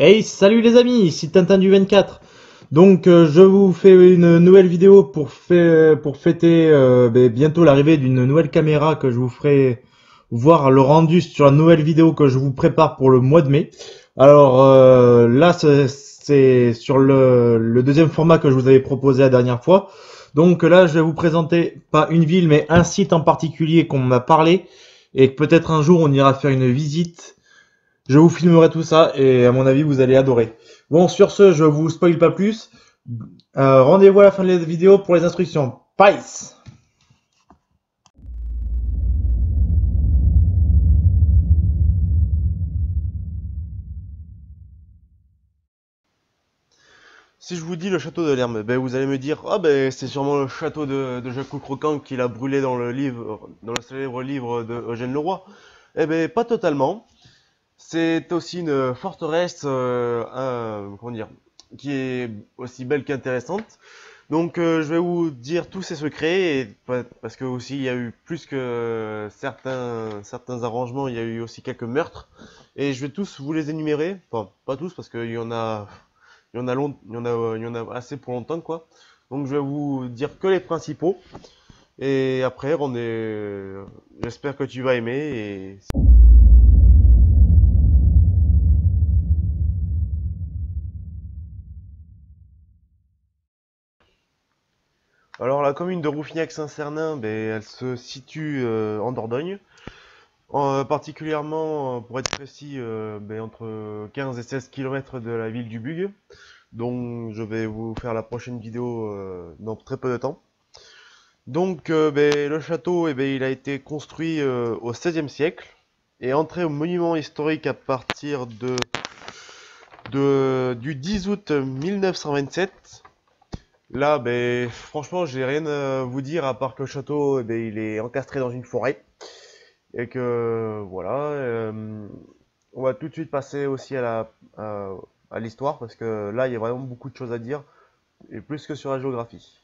Hey, salut les amis, ici Tintin du 24. Donc je vous fais une nouvelle vidéo pour fêter bientôt l'arrivée d'une nouvelle caméra que je vous ferai voir le rendu sur la nouvelle vidéo que je vous prépare pour le mois de mai. Alors là c'est sur le deuxième format que je vous avais proposé la dernière fois. Donc là je vais vous présenter pas une ville mais un site en particulier qu'on m'a parlé et que peut-être un jour on ira faire une visite. Je vous filmerai tout ça et à mon avis vous allez adorer. Bon, sur ce, je vous spoil pas plus. Rendez-vous à la fin de la vidéo pour les instructions. Peace. Si je vous dis le château de Lerme, ben vous allez me dire, ah ben c'est sûrement le château de Jacques Croquant qu'il a brûlé dans le livre, dans le célèbre livre de Eugène Leroy. Eh ben pas totalement. C'est aussi une forteresse, comment dire, qui est aussi belle qu'intéressante. Donc je vais vous dire tous ses secrets, parce que aussi il y a eu plus que certains arrangements, il y a eu aussi quelques meurtres, et je vais tous vous les énumérer, enfin pas tous parce qu'il y en a, il y en a assez pour longtemps quoi. Donc je vais vous dire que les principaux, et après j'espère que tu vas aimer. Alors la commune de Rouffignac-Saint-Cernin, ben, elle se situe en Dordogne. Particulièrement, pour être précis, ben, entre 15 et 16 km de la ville du Bug, dont je vais vous faire la prochaine vidéo dans très peu de temps. Donc ben, le château, ben, il a été construit au XVIe siècle et entré au monument historique à partir du 10 août 1927. Là, ben, franchement, j'ai rien à vous dire à part que le château, ben, il est encastré dans une forêt. Et que voilà, on va tout de suite passer aussi à l'histoire parce que là il y a vraiment beaucoup de choses à dire et plus que sur la géographie.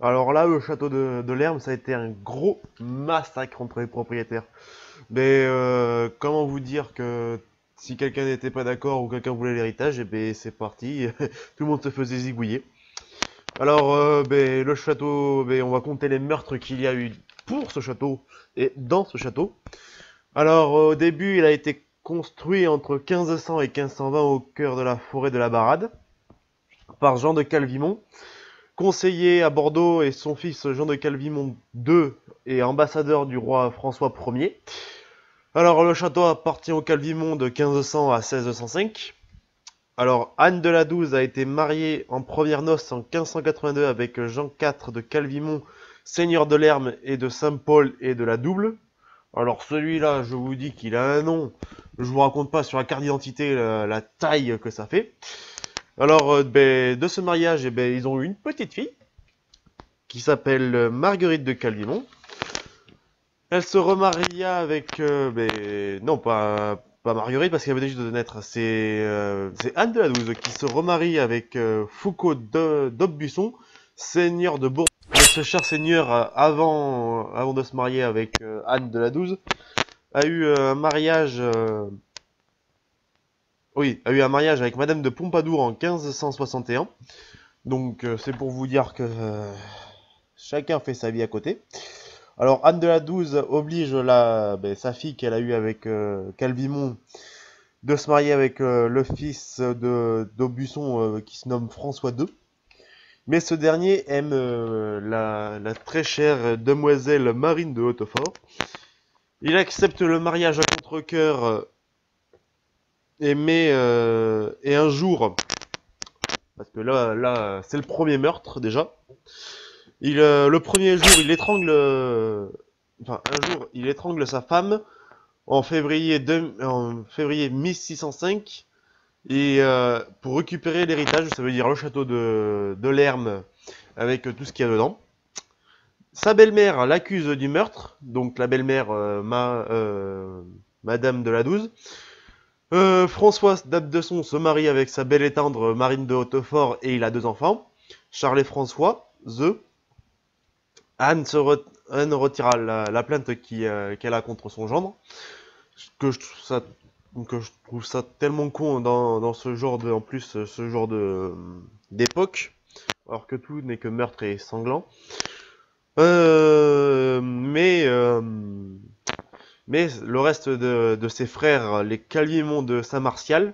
Alors là, le château de Lerme, ça a été un gros massacre entre les propriétaires. Mais comment vous dire que si quelqu'un n'était pas d'accord ou quelqu'un voulait l'héritage, et ben c'est parti, tout le monde se faisait zigouiller. Alors, ben, le château, ben, on va compter les meurtres qu'il y a eu pour ce château et dans ce château. Alors, au début, il a été construit entre 1500 et 1520 au cœur de la forêt de la Barade par Jean de Calvimont, conseiller à Bordeaux, et son fils Jean de Calvimont II et ambassadeur du roi François Ier. Alors, le château appartient au Calvimont de 1500 à 1605. Alors, Anne de la Douze a été mariée en premières noces en 1582 avec Jean IV de Calvimont, seigneur de Lerme et de Saint-Paul et de la Double. Alors celui-là, je vous dis qu'il a un nom, je vous raconte pas sur la carte d'identité la taille que ça fait. Alors, ben, de ce mariage, eh ben, ils ont eu une petite fille qui s'appelle Marguerite de Calvimont. Elle se remaria avec, non pas Marguerite parce qu'elle venait juste de naître, c'est Anne de la Douze qui se remarie avec Foucault d'Aubusson, seigneur de Bourg. Ce cher seigneur, avant de se marier avec Anne de la Douze, a eu un mariage, a eu un mariage avec Madame de Pompadour en 1561. Donc c'est pour vous dire que chacun fait sa vie à côté. Alors Anne de la Douze oblige sa fille qu'elle a eue avec Calvimont de se marier avec le fils d'Aubusson qui se nomme François II. Mais ce dernier aime la très chère demoiselle Marine de Hautefort. Il accepte le mariage à contre-cœur et un jour, parce que là c'est le premier meurtre déjà. Le premier jour, un jour, il étrangle sa femme en février 1605 et pour récupérer l'héritage, ça veut dire le château de Lerme avec tout ce qu'il y a dedans. Sa belle-mère l'accuse du meurtre, donc la belle-mère Madame de la Douze. François d'Abdesson se marie avec sa belle et tendre Marine de Hautefort et il a 2 enfants, Charles et François, Anne retira la plainte qu'elle a contre son gendre. Que je trouve ça, que je trouve ça tellement con dans ce genre de, en plus, ce genre d'époque, alors que tout n'est que meurtre et sanglant. Euh, mais, euh, mais le reste de ses frères, les Calvimont de Saint-Martial,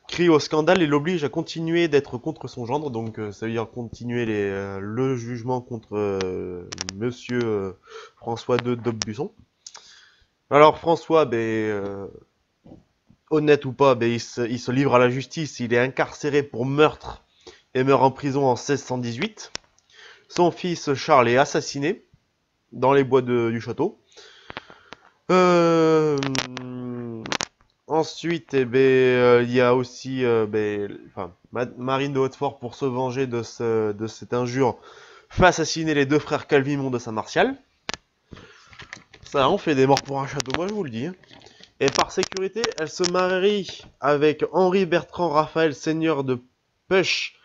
crient au scandale et l'obligent à continuer d'être contre son gendre. Donc ça veut dire continuer le jugement contre Monsieur François de d'Aubusson. Alors François, honnête ou pas, il se livre à la justice. Il est incarcéré pour meurtre et meurt en prison en 1618. Son fils Charles est assassiné dans les bois du château. Euh, Ensuite, il y a aussi Marine de Hautefort, pour se venger de cette injure, fait assassiner les deux frères Calvimont de Saint-Martial. Ça en fait des morts pour un château, moi je vous le dis. Et par sécurité, elle se marie avec Henri Bertrand Raphaël, seigneur de Puch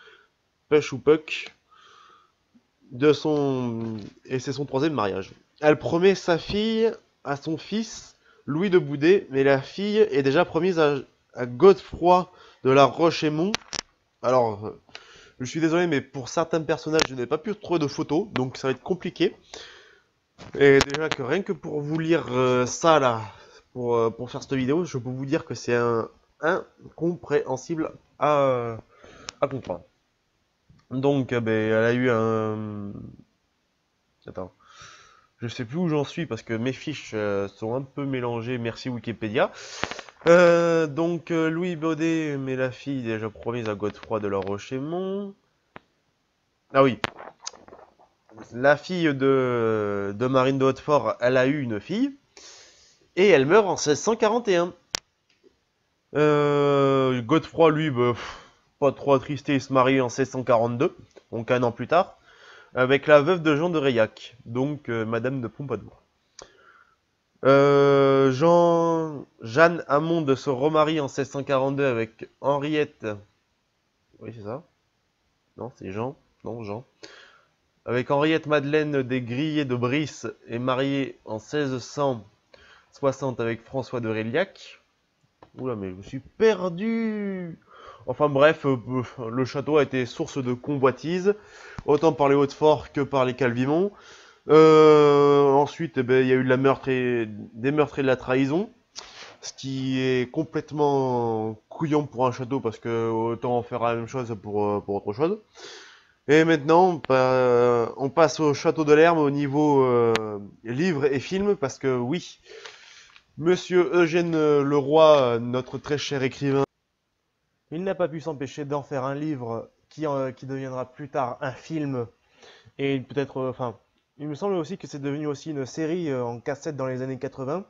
ou Puck, et c'est son troisième mariage. Elle promet sa fille à son fils Louis de Boudet, mais la fille est déjà promise à Godefroy de la Roche-Aymon. Alors, je suis désolé, mais pour certains personnages, je n'ai pas pu trouver de photos, donc ça va être compliqué. Et déjà que rien que pour vous lire ça là, pour faire cette vidéo, je peux vous dire que c'est incompréhensible à comprendre. Donc, elle a eu un... Attends. Je sais plus où j'en suis parce que mes fiches sont un peu mélangées, merci Wikipédia. Louis Baudet met la fille déjà promise à Godefroy de la Roche-Aymon. Ah oui. La fille de Marine de Hautefort, elle a eu une fille. Et elle meurt en 1641. Godefroy, lui, pas trop attristé, il se marie en 1642, donc un an plus tard, avec la veuve de Jean de Reillac, donc Madame de Pompadour. Jeanne Amonde se remarie en 1642 avec Henriette. Oui, c'est ça. Non, c'est Jean. Non, Jean. Avec Henriette Madeleine des Grillets de Brice et mariée en 1660 avec François de Reillac. Oula, mais je me suis perdu. Enfin bref, le château a été source de convoitise, autant par les Hautefort que par les Calvimont. Ensuite, il y a eu des meurtres et de la trahison, ce qui est complètement couillon pour un château parce que autant en faire la même chose pour autre chose. Et maintenant, on passe au château de Lerme au niveau livre et film parce que oui, Monsieur Eugène Leroy, notre très cher écrivain, il n'a pas pu s'empêcher d'en faire un livre qui deviendra plus tard un film et peut-être, il me semble aussi que c'est devenu aussi une série en cassette dans les années 80.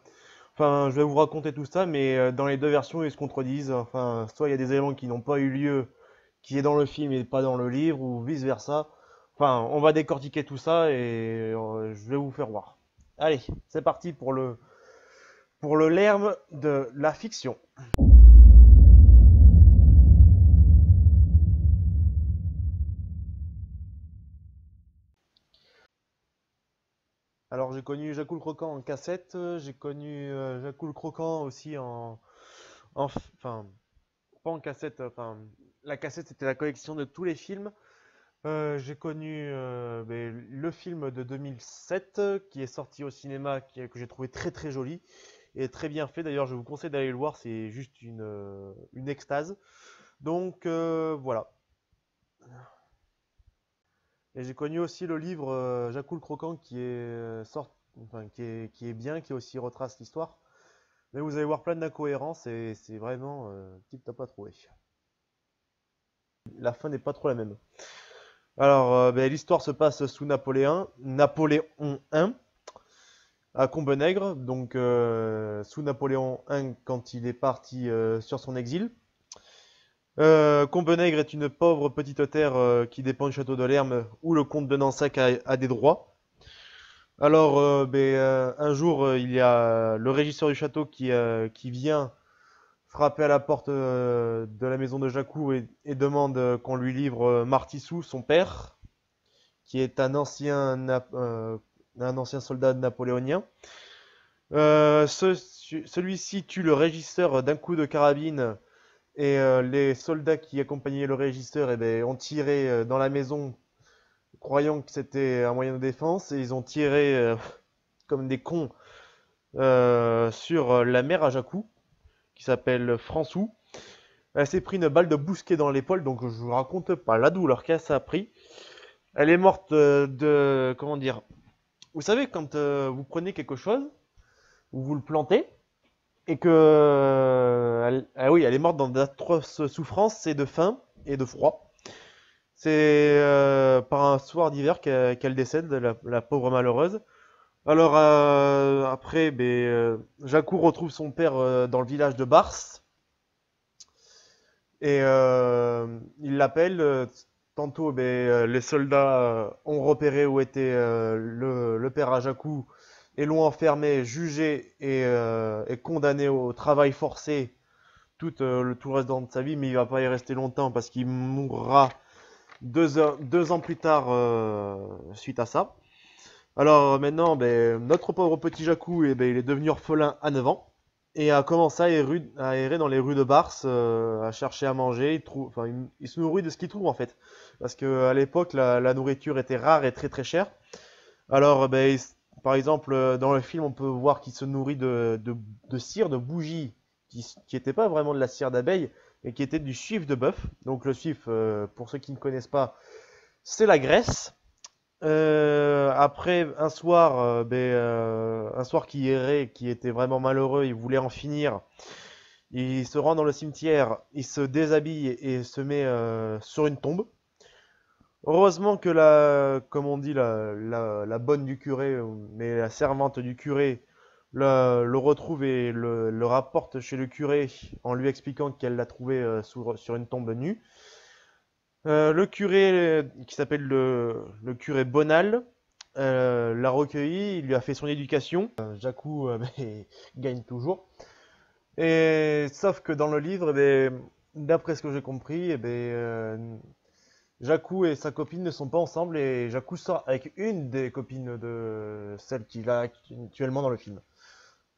Enfin, je vais vous raconter tout ça, mais dans les deux versions, ils se contredisent. Enfin, soit il y a des éléments qui n'ont pas eu lieu, qui est dans le film et pas dans le livre, ou vice-versa. Enfin, on va décortiquer tout ça et je vais vous faire voir. Allez, c'est parti pour le Lerme de la fiction. Alors j'ai connu Jacou le Croquant en cassette, j'ai connu Jacou le Croquant aussi enfin pas en cassette, la cassette c'était la collection de tous les films. J'ai connu le film de 2007 qui est sorti au cinéma, que j'ai trouvé très très joli et très bien fait. D'ailleurs je vous conseille d'aller le voir, c'est juste une extase. Donc voilà. Et j'ai connu aussi le livre Jacou le Croquant qui est, qui est bien, qui aussi retrace l'histoire. Mais vous allez voir plein d'incohérences et c'est vraiment tip top à trouver. La fin n'est pas trop la même. Alors, l'histoire se passe sous Napoléon I, à Combonègre, donc sous Napoléon I quand il est parti sur son exil. Combonègre est une pauvre petite terre qui dépend du château de Lerme où le comte de Nansac a des droits. Alors, un jour, il y a le régisseur du château qui vient frapper à la porte de la maison de Jacou et demande qu'on lui livre Martissou, son père, qui est un ancien un ancien soldat napoléonien. Celui-ci tue le régisseur d'un coup de carabine et les soldats qui accompagnaient le régisseur ont tiré dans la maison croyant que c'était un moyen de défense et ils ont tiré comme des cons sur la mère à Jacou qui s'appelle Françou. Elle s'est pris une balle de bousquet dans l'épaule, donc je vous raconte pas la douleur qu'elle s'est pris. Elle est morte comment dire? Vous savez, quand vous prenez quelque chose, vous le plantez, et que ah oui, elle est morte dans d'atroces souffrances et de faim et de froid. C'est par un soir d'hiver qu'elle décède, la pauvre malheureuse. Alors après, Jacou retrouve son père dans le village de Bars et il l'appelle. Tantôt, les soldats ont repéré où était le père à Jacou et l'ont enfermé, jugé et condamné au travail forcé tout le restant de sa vie, mais il va pas y rester longtemps parce qu'il mourra 2 ans plus tard suite à ça. Alors maintenant, notre pauvre petit Jacou, il est devenu orphelin à 9 ans et a commencé à errer dans les rues de Bars, à chercher à manger. Il se nourrit de ce qu'il trouve en fait, parce que à l'époque, la nourriture était rare et très très chère. Alors, par exemple, dans le film, on peut voir qu'il se nourrit de cire, de bougies, qui n'était pas vraiment de la cire d'abeille, mais qui était du suif de bœuf. Donc le suif, pour ceux qui ne connaissent pas, c'est la graisse. Après un soir qui errait, qui était vraiment malheureux, il voulait en finir. Il se rend dans le cimetière, il se déshabille et se met sur une tombe. Heureusement que comme on dit, la bonne du curé, mais la servante du curé, le retrouve et le rapporte chez le curé en lui expliquant qu'elle l'a trouvé sur une tombe nue. Le curé, qui s'appelle le curé Bonal, l'a recueilli, il lui a fait son éducation. Jacou gagne toujours. Et sauf que dans le livre, d'après ce que j'ai compris, Jacou et sa copine ne sont pas ensemble et Jacou sort avec une des copines de celle qu'il a actuellement dans le film.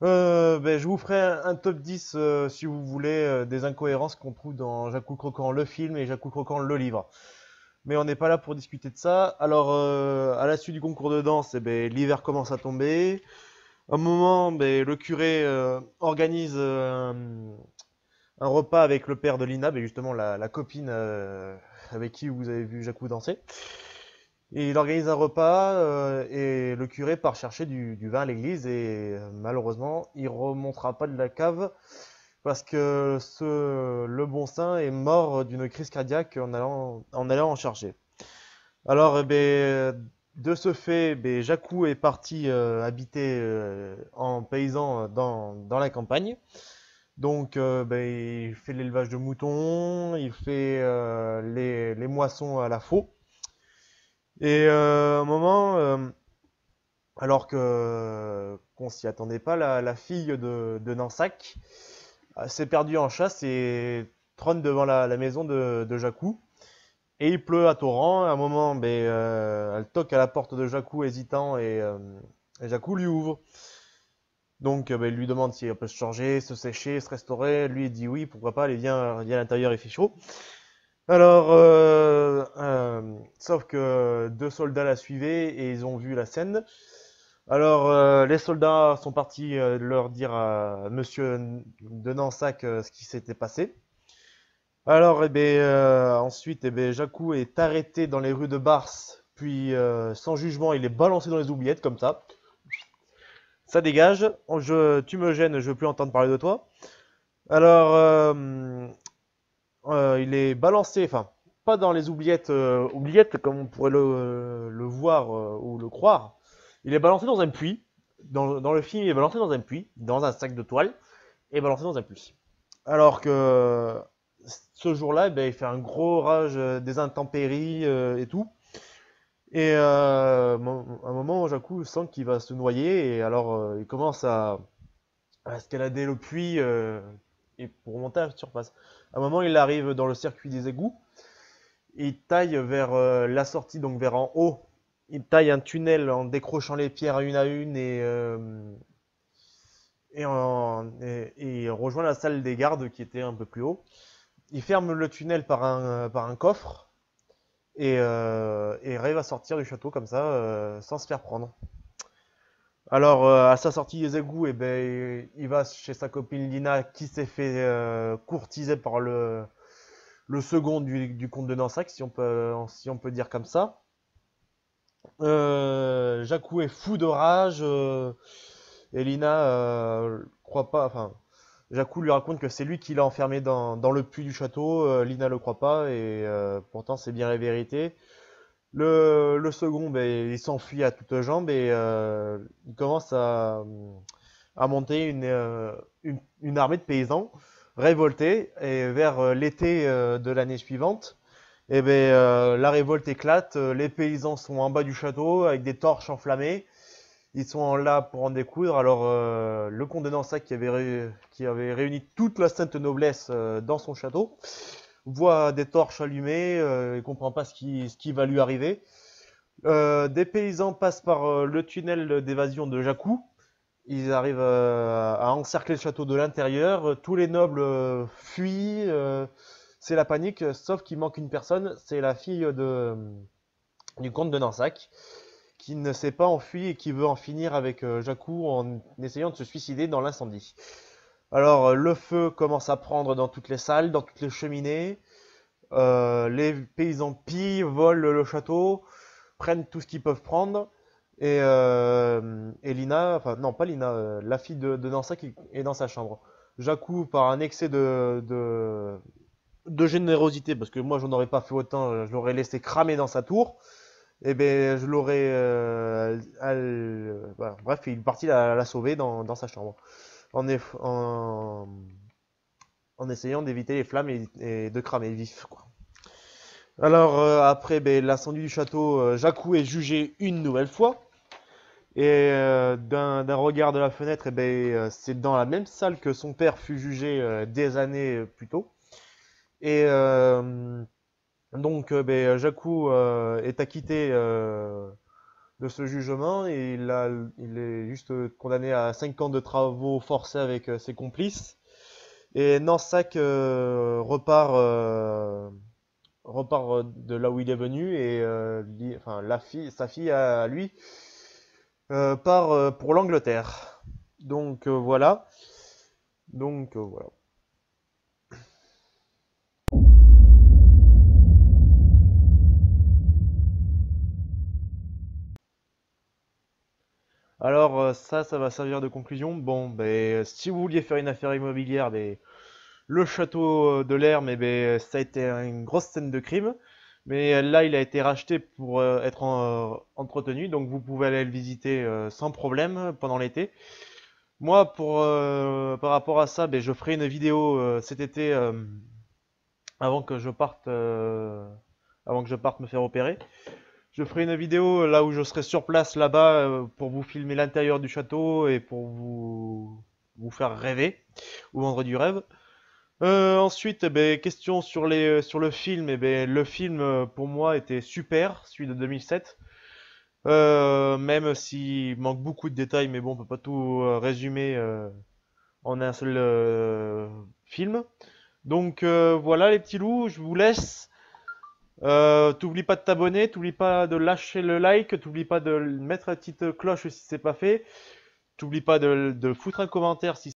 Je vous ferai un top 10 si vous voulez des incohérences qu'on trouve dans Jacou Croquant le film et Jacou Croquant le livre. Mais on n'est pas là pour discuter de ça. Alors à la suite du concours de danse, l'hiver commence à tomber. À un moment, le curé organise un repas avec le père de Lina, justement la copine avec qui vous avez vu Jacou danser. Et il organise un repas et le curé part chercher du vin à l'église et malheureusement il remontera pas de la cave parce que le bon saint est mort d'une crise cardiaque en allant en chercher. Alors de ce fait, Jacou est parti habiter en paysan dans la campagne. Donc, il fait l'élevage de moutons, il fait les moissons à la faux. Et à un moment, alors que qu'on s'y attendait pas, la fille de Nansac s'est perdue en chasse et trône devant la maison de Jacou. Et il pleut à torrent. À un moment, elle toque à la porte de Jacou hésitant et Jacou lui ouvre. Donc, il lui demande si elle peut se changer, se sécher, se restaurer. Lui, il dit oui, pourquoi pas, allez, viens à l'intérieur, il fait chaud. Alors, sauf que 2 soldats la suivaient et ils ont vu la scène. Alors, les soldats sont partis leur dire à monsieur de Nansac ce qui s'était passé. Alors, ensuite, Jacou est arrêté dans les rues de Bars, puis sans jugement, il est balancé dans les oubliettes comme ça. Ça dégage. Tu me gênes, je veux plus entendre parler de toi. Alors, il est balancé, enfin, pas dans les oubliettes comme on pourrait le voir ou le croire. Il est balancé dans un puits. Dans le film, il est balancé dans un puits, dans un sac de toile, et balancé dans un puits. Alors que ce jour-là, il fait un gros orage, des intempéries et tout. Et à un moment, Jacou sent qu'il va se noyer, et alors il commence à escalader le puits et pour monter à la surface. À un moment, il arrive dans le circuit des égouts, et il taille vers la sortie, donc vers en haut, il taille un tunnel en décrochant les pierres une à une et il rejoint la salle des gardes qui était un peu plus haut. Il ferme le tunnel par un coffre et arrive à sortir du château comme ça sans se faire prendre. Alors, à sa sortie des égouts, eh ben, il va chez sa copine Lina qui s'est fait courtiser par le second du comte de Nansac, si on peut dire comme ça. Jacou est fou de rage et Lina croit pas. Enfin, Jacou lui raconte que c'est lui qui l'a enfermé dans le puits du château. Lina le croit pas et pourtant c'est bien la vérité. Le second, ben, il s'enfuit à toutes jambes et il commence à monter une armée de paysans révoltés. Et vers l'été de l'année suivante, eh ben, la révolte éclate. Les paysans sont en bas du château avec des torches enflammées. Ils sont là pour en découdre. Alors, le comte de Nansac, qui avait réuni toute la sainte noblesse dans son château, voit des torches allumées, il comprend pas ce qui va lui arriver. Des paysans passent par le tunnel d'évasion de Jacou. Ils arrivent à encercler le château de l'intérieur. Tous les nobles fuient. C'est la panique, sauf qu'il manque une personne. C'est la fille du comte de Nansac, qui ne s'est pas enfui et qui veut en finir avec Jacou en essayant de se suicider dans l'incendie. Alors, le feu commence à prendre dans toutes les salles, dans toutes les cheminées. Les paysans pillent, volent le château, prennent tout ce qu'ils peuvent prendre. Et Lina, enfin non pas Lina, la fille de Nansac est dans sa chambre. Jacou, par un excès de générosité, parce que moi j'en aurais pas fait autant, je l'aurais laissé cramer dans sa tour. Et ben je l'aurais, voilà. Bref, il est parti la sauver dans sa chambre, en, en essayant d'éviter les flammes et de cramer vif, quoi. Alors après ben, l'incendie du château, Jacou est jugé une nouvelle fois. Et d'un regard de la fenêtre, eh ben, c'est dans la même salle que son père fut jugé des années plus tôt. Et donc ben, Jacou est acquitté de ce jugement et il est juste condamné à 5 ans de travaux forcés avec ses complices. Et Nansac repart de là où il est venu et enfin, sa fille à lui part pour l'Angleterre. Donc voilà. Donc voilà. Alors ça va servir de conclusion. Bon, ben, si vous vouliez faire une affaire immobilière, ben, le château de Lerme, eh ben, ça a été une grosse scène de crime. Mais là, il a été racheté pour être entretenu, donc vous pouvez aller le visiter sans problème pendant l'été. Moi, par rapport à ça, ben, je ferai une vidéo cet été avant que je parte, avant que je parte me faire opérer. Je ferai une vidéo là où je serai sur place là-bas pour vous filmer l'intérieur du château et pour vous faire rêver ou vendre du rêve. Ensuite, eh ben, question sur le film. Eh ben, le film, pour moi, était super, celui de 2007. Même s'il manque beaucoup de détails, mais bon, on peut pas tout résumer en un seul film. Donc voilà les petits loups, je vous laisse. T'oublies pas de t'abonner, t'oublies pas de lâcher le like, t'oublies pas de mettre la petite cloche si c'est pas fait. T'oublies pas de foutre un commentaire si